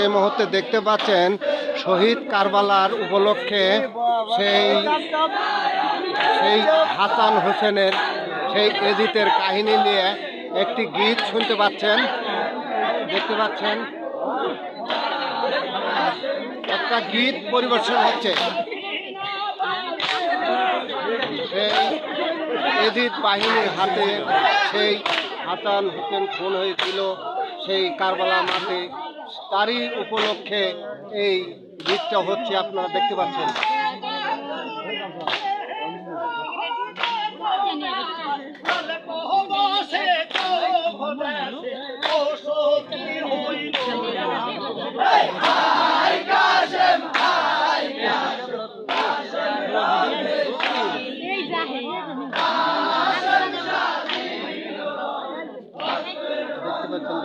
এই মুহূর্তে দেখতে পাচ্ছেন শহীদ কারবালার উপলক্ষে সেই হাসান হোসেনের সেই এজিতের কাহিনী নিয়ে একটি গীত শুনতে পাচ্ছেন, দেখতে পাচ্ছেন একটা গীত পরিবেশন হচ্ছে। সেই এজিদ বাহিনীর হাতে সেই হাসান হোসেন খুন হয়েছিল সেই কারবালা মাঠে, তারই উপলক্ষে এই গীতটা হচ্ছে, আপনারা দেখতে পাচ্ছেন।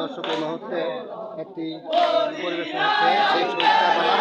দর্শক এই মুহূর্তে একটি পরিবেশন হচ্ছে সেই শহীদ কারবালা।